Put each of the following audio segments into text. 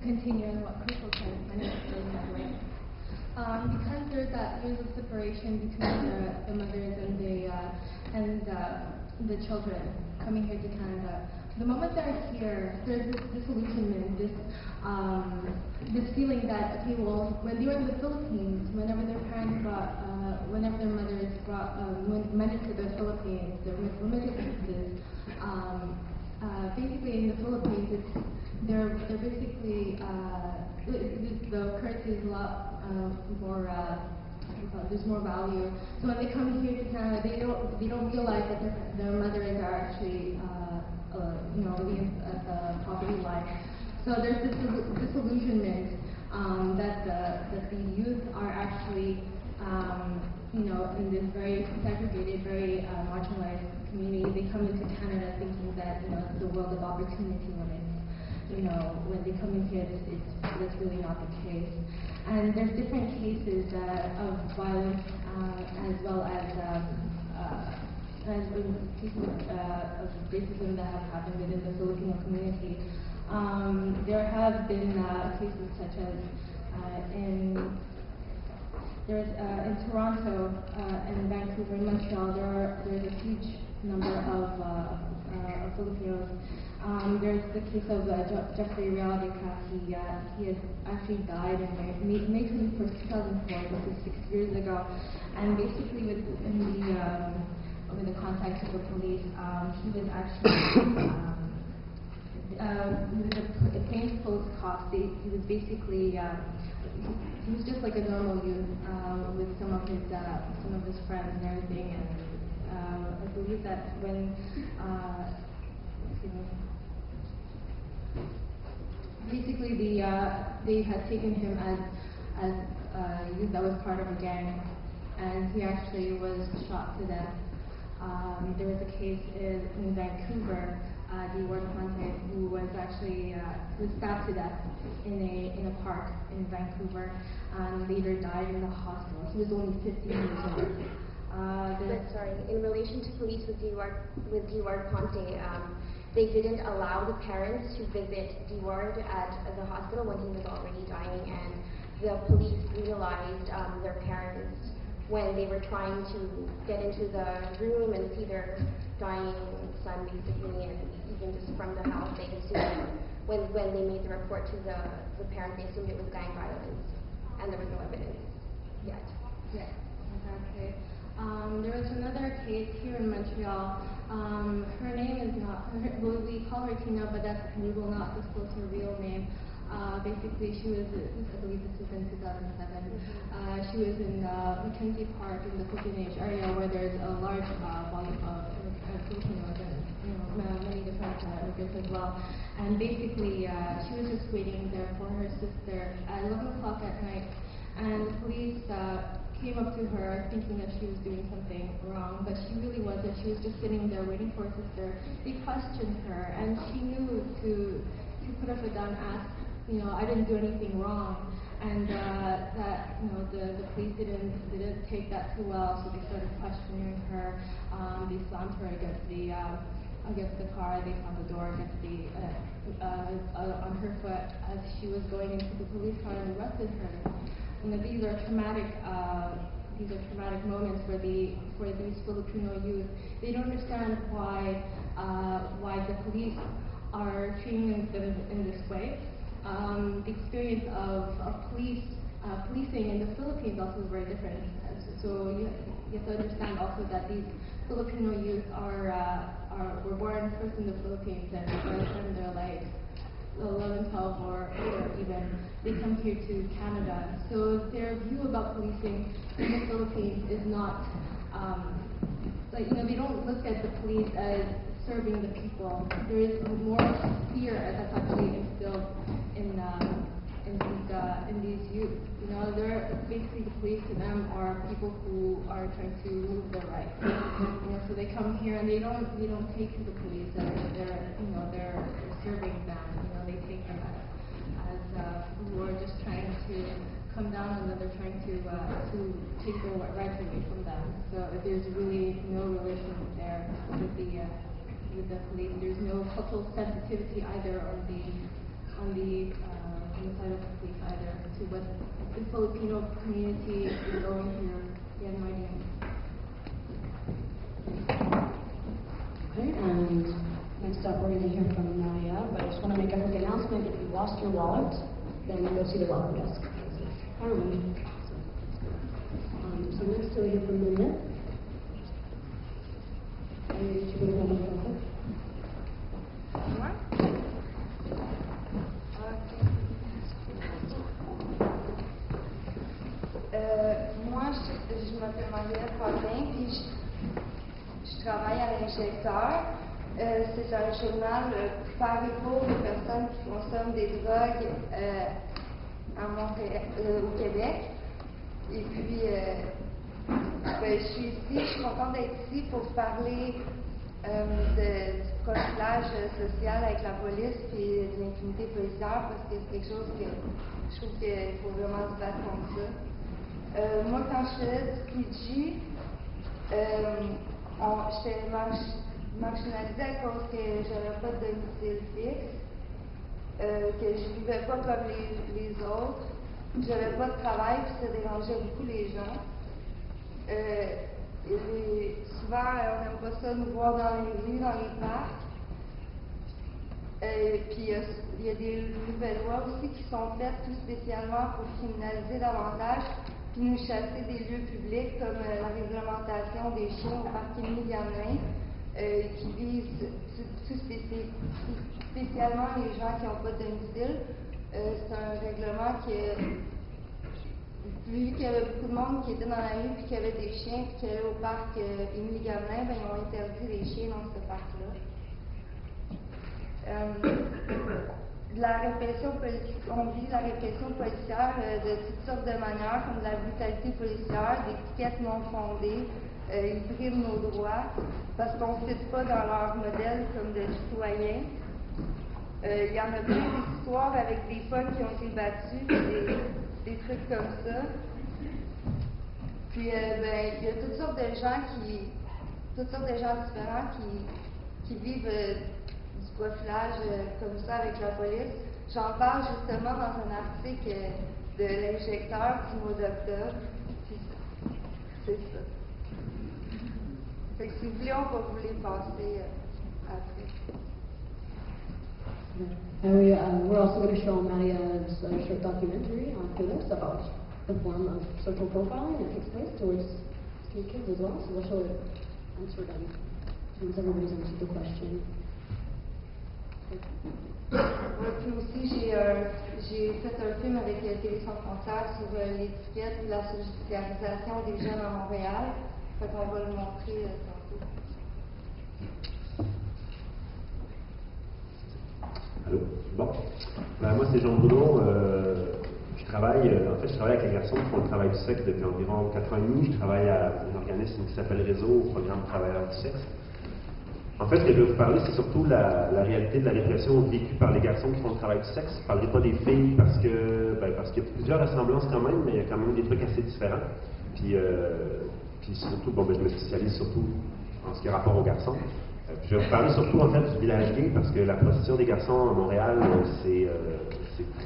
continue on what Crystal said, my name is Lily Medway. Because there's that years of separation between the mothers and the children coming here to Canada, the moment they're here, there's this disillusionment, this feeling that, okay, well, when they were in the Philippines, whenever their parents whenever their mothers went into the Philippines, their remittances, basically in the Philippines, they're basically, the currency is a lot more, there's more value. So when they come here to Canada, they don't realize that their mothers are actually, living at the poverty line. So there's this disillusionment that the youth are actually, in this very segregated, very marginalized community. They come into Canada thinking that it's the world of opportunity when they come in here, that's really not the case. And there's different cases of violence as well as cases of racism that have happened within the Filipino community. There have been cases such as in Toronto and Vancouver and Montreal. There's a huge number of Filipinos. There's the case of Jeffrey Realdica. He has actually died in May 21st, 2004. This is 6 years ago. And basically, with the contact of the police, he was actually the plainclothes cop. He was basically he was just like a normal youth with some of his friends and everything. And I believe that when basically they had taken him as a youth that was part of a gang, and he actually was shot to death. There was a case in Vancouver, Partie, who was actually was stabbed to death in a park in Vancouver, and later died in the hospital. He was only 15 years old. In relation to police with Ponte, they didn't allow the parents to visit Deward at the hospital when he was already dying, and the police brutalized their parents when they were trying to get into the room and see their dying son, basically, and even just from the house, they assumed, when they made the report to the parents, they assumed it was gang violence, and there was no evidence yet. Yeah, exactly. There was another case here in Montreal. Her name is not, we call her Tina, but we will not disclose her real name. Basically, she was, I believe this was in 2007. She was in Mackenzie Park in the Copenhagen area, where there's a large volume of Filipinos and many different immigrants as well. And basically, she was just waiting there for her sister at 11 o'clock at night, and the police came up to her thinking that she was doing something wrong, but she really wasn't. She was just sitting there waiting for her sister. They questioned her, and she knew to put her foot down and ask, I didn't do anything wrong. And the police didn't take that too well, so they started questioning her. They slammed her against the car. They slammed the door against on her foot as she was going into the police car and arrested her. These are traumatic moments for these Filipino youth. They don't understand why the police are treating them in this way. The experience of policing in the Philippines also is very different. So you have to understand also that these Filipino youth were born first in the Philippines, and by the time they're like 11, 12, or even, they come here to Canada. So their view about policing in the Philippines is not, they don't look at the police as serving the people. There is more fear that's actually instilled in these youth. They're basically, the police to them are people who are trying to move their rights. So they come here and they don't take to the police as they're serving them. They take them as who are just trying to come down on them. They're trying to take their rights away from them. So there's really no relation there with the police. There's no cultural sensitivity either on the Filipino community is going here. We have no idea. Okay, and next up we're going to hear from Maria, but I just want to make a quick announcement. If you lost your wallet, then go see the welcome desk. So next we'll hear from Linda. Moi, je m'appelle Maria Partie, puis je travaille à l'injecteur. C'est un journal par et pour les personnes qui consomment des drogues à Montréal, au Québec. Et puis, je suis ici, je suis contente d'être ici pour parler du profilage social avec la police et de l'impunité policière, parce que c'est quelque chose que je trouve qu'il faut vraiment se battre contre ça. Moi, quand je faisais du PG, j'étais marginalisée à cause que j'avais pas de domicile fixe, que je vivais pas comme les autres, j'avais pas de travail, puis ça dérangeait beaucoup les gens. Souvent, on n'aime pas ça nous voir dans les rues, dans les parcs. Puis il y a des nouvelles lois aussi qui sont faites tout spécialement pour criminaliser davantage, puis nous chasser des lieux publics comme la réglementation des chiens au parc Émile Gamelin, qui vise tout spécialement les gens qui n'ont pas de domicile. C'est un règlement vu qu'il y avait beaucoup de monde qui était dans la rue, puis qu'il y avait des chiens, puis qu'il y allait au parc Émile Gamelin, ben, ils ont interdit les chiens dans ce parc-là. La répression on vit la répression policière de toutes sortes de manières, comme de la brutalité policière, des tickets non fondées, ils brident nos droits parce qu'on ne fit pas dans leur modèle comme de citoyens. Il y en a plein d'histoires avec des femmes qui ont été battues, des trucs comme ça. Puis il y a toutes sortes de gens différents qui vivent du profilage comme ça avec la police. J'en parle justement dans un article de l'injecteur du mois d'octobre. C'est ça. Fait que si vous voulez, on va vous les passer après. And we're also going to show Maria's short documentary on Philips about the form of social profiling that takes place towards street kids as well. So we'll show it once we're done, once everybody's answered the question. Puis aussi, j'ai fait un film avec Télé Sans Frontières sur l'étiquette ou la subsidiarisation des jeunes à Montréal. Fait qu'on va le montrer tantôt. Allô? Bon. Moi, c'est Jean Bruno. Je travaille avec les garçons qui font le travail du sexe depuis environ 4 ans et demi. Je travaille à un organisme qui s'appelle Réseau au programme Travailleurs du sexe. En fait, ce que je vais vous parler, c'est surtout la réalité de la répression vécue par les garçons qui font le travail du sexe. Je ne parlerai pas des filles parce qu'il y a plusieurs ressemblances quand même, mais il y a quand même des trucs assez différents. Puis surtout, je me spécialise surtout en ce qui a rapport aux garçons. Je vais vous parler surtout en fait du village gay parce que la prostitution des garçons à Montréal, c'est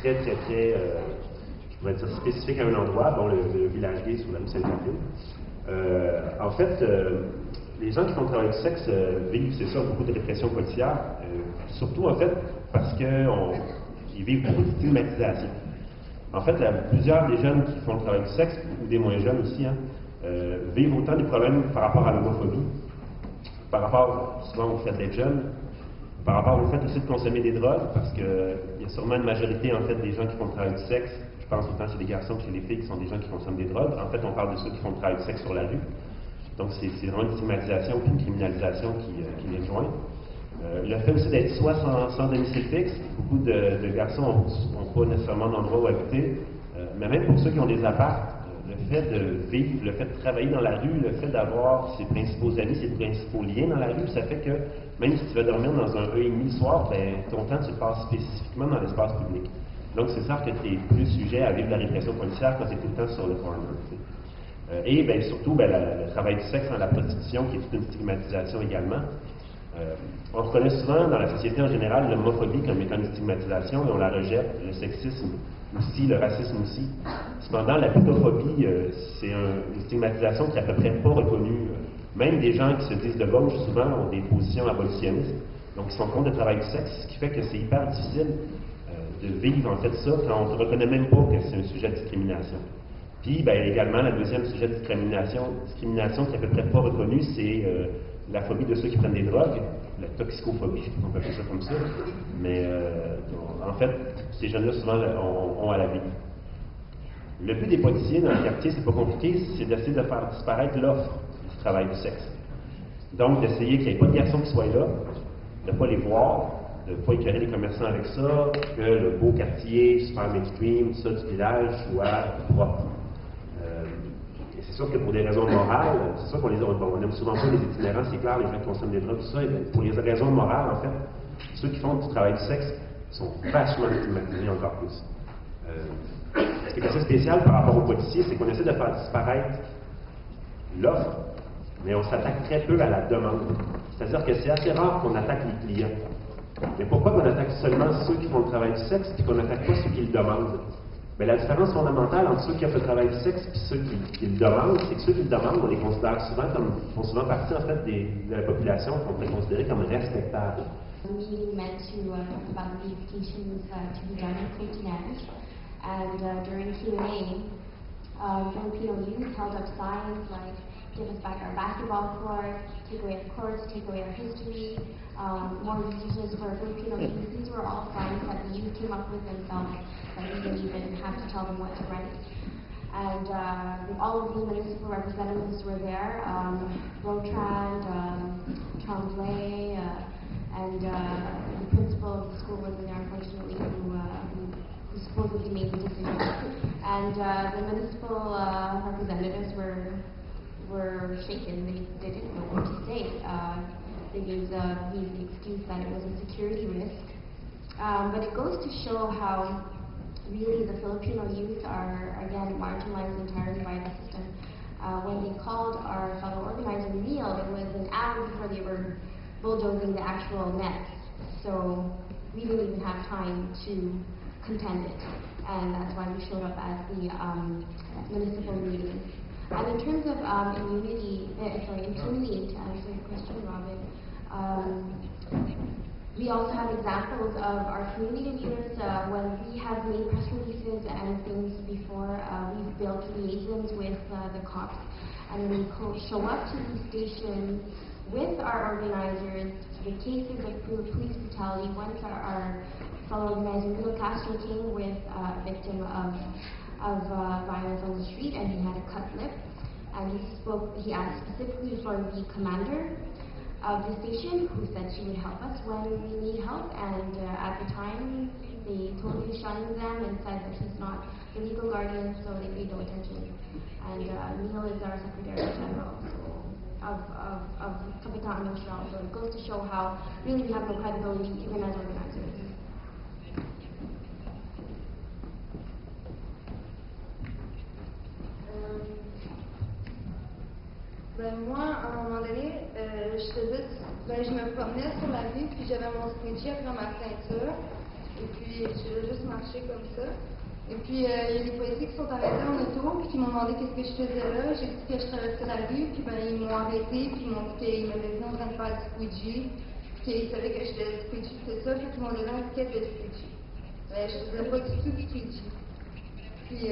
très, je pourrais dire spécifique à un endroit, le village gay sur la rue Sainte-Catherine. En fait, les gens qui font le travail du sexe vivent, c'est ça, beaucoup de répression policière, surtout en fait parce qu'ils vivent beaucoup de stigmatisation. En fait, plusieurs des jeunes qui font le travail du sexe, ou des moins jeunes aussi, vivent autant des problèmes par rapport à l'homophobie, par rapport souvent au fait d'être jeune, par rapport au fait aussi de consommer des drogues, parce qu'il y a sûrement une majorité en fait des gens qui font le travail du sexe, je pense autant chez les garçons que chez les filles, qui sont des gens qui consomment des drogues. En fait, on parle de ceux qui font le travail du sexe sur la rue. Donc c'est vraiment une stigmatisation ou une criminalisation qui les joint. Le fait aussi d'être soit sans domicile fixe, beaucoup de garçons n'ont pas nécessairement d'endroit où habiter, mais même pour ceux qui ont des apparts, le fait de vivre, le fait de travailler dans la rue, le fait d'avoir ses principaux amis, ses principaux liens dans la rue, ça fait que même si tu vas dormir dans un E&I le soir, ton temps tu le passes spécifiquement dans l'espace public. Donc c'est sûr que tu es plus sujet à vivre la répression policière quand tu es tout le temps sur le corner. Et surtout le travail du sexe dans la prostitution qui est toute une stigmatisation également. On reconnaît souvent dans la société en général l'homophobie comme étant une stigmatisation et on la rejette, le sexisme aussi, le racisme aussi. Cependant, la pédophobie, c'est une stigmatisation qui est à peu près pas reconnue. Même des gens qui se disent de gauche, souvent, ont des positions abolitionnistes, donc ils sont contre le travail du sexe, ce qui fait que c'est hyper difficile de vivre en fait ça quand on ne reconnaît même pas que c'est un sujet de discrimination. Puis, ben, également, la deuxième sujet de discrimination qui est à peu près pas reconnue, c'est la phobie de ceux qui prennent des drogues, la toxicophobie, on peut appeler ça comme ça. Mais en fait, ces jeunes-là, souvent, ont à la vie. Le but des policiers dans le quartier, c'est pas compliqué, c'est d'essayer de faire disparaître l'offre du travail du sexe. Donc, d'essayer qu'il n'y ait pas de garçons qui soient là, de ne pas les voir, de ne pas éclairer les commerçants avec ça, que le beau quartier, super mainstream, ça du village, soit propre. Et c'est sûr que pour des raisons morales, c'est sûr qu'on aime souvent pas les itinérants, c'est clair, les gens qui consomment des drogues, tout ça, et pour les raisons morales, en fait, ceux qui font du travail du sexe sont vachement stigmatisés encore plus. Ce qui est assez spécial par rapport aux policiers, c'est qu'on essaie de faire disparaître l'offre, mais on s'attaque très peu à la demande. C'est-à-dire que c'est assez rare qu'on attaque les clients. Mais pourquoi qu'on attaque seulement ceux qui font le travail du sexe et qu'on n'attaque pas ceux qui le demandent? Mais la différence fondamentale entre ceux qui font le travail du sexe et ceux qui le demandent, c'est que ceux qui le demandent, on les considère souvent comme, font souvent partie en fait de la population qu'on pourrait considérer comme respectables. The meeting meant to talk about the beautifications to be done in Fontenage, and during Q&A, Filipino youth held up signs like "Give us back our basketball court," "Take away our courts," "Take away our history," more resources for Filipino youth. These were all signs that the youth came up with themselves, that we didn't even have to tell them what to write. And all of the municipal representatives were there, Rotrand, Tremblay, and the principal of the school wasn't there, unfortunately, who supposedly made the decision. And the municipal representatives were shaken. They didn't know what to say. They gave the excuse that it was a security risk. But it goes to show how really the Filipino youth are, again, marginalized entirely by the system. When they called our fellow organizer Neil, it was an hour before they were bulldozing the actual nets. So we didn't even have time to contend it. And that's why we showed up at the municipal meeting. And in terms of impunity, to answer your question, Robin, we also have examples of our community leaders when we have made press releases and things before. We've built liaisons with the cops, and we show up to these stations with our organizers. The cases of police brutality. Once our fellow organizer Neil Castro came with a victim of violence on the street, and he had a cut lip, and he asked specifically for the commander of the station, who said she would help us when we need help, and at the time they totally shunned them and said that he's not the legal guardian, so they paid no attention. And Neil is our Secretary General of Capitan Montreal, so it goes to show how really we have no credibility even as organizers. Moi, à un moment donné, je me promenais sur la rue, puis j'avais mon squeegee après ma ceinture, et puis je juste marché comme ça. Et puis il y a des policiers qui sont arrêtés en auto, puis qui m'ont demandé qu'est-ce que je faisais là. J'ai dit que je traversais la rue, puis ils m'ont arrêté, puis ils m'ont dit qu'ils m'avaient vu en train de faire du squeegee, puis qu'ils savaient que je faisais du squeegee, c'est ça, puis qu'ils m'ont donné un ticket de squeegee. Mais je faisais pas du tout de squeegee. Puis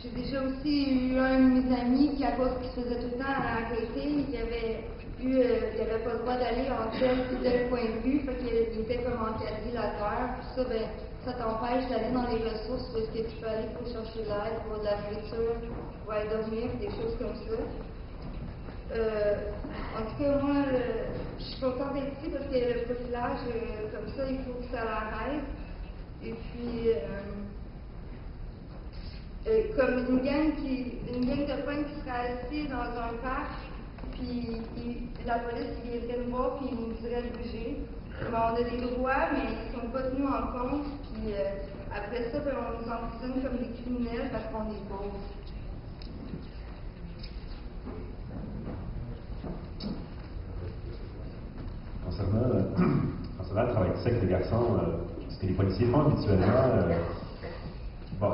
j'ai déjà aussi eu un de mes amis qui, à cause qu'il se faisait tout le temps arrêter, il avait pas le droit d'aller en tel point de vue, fait qu'il était comme encadrillateur, puis ça, ça t'empêche d'aller dans les ressources parce que tu peux aller pour chercher de l'aide, pour de la nourriture, pour aller dormir, des choses comme ça. En tout cas, moi, je suis contente d'être ici parce que le profilage, comme ça, il faut que ça l'arrête. Et puis, comme une gang de points qui serait assise dans un parc, puis la police viendrait me voir, puis ils nous dirait de bouger. On a des droits, mais ils ne sont pas tenus en compte, puis après ça, on nous emprisonne comme des criminels parce qu'on est pauvres. concernant le travail de sexe de garçons, ce que les policiers font habituellement, bon,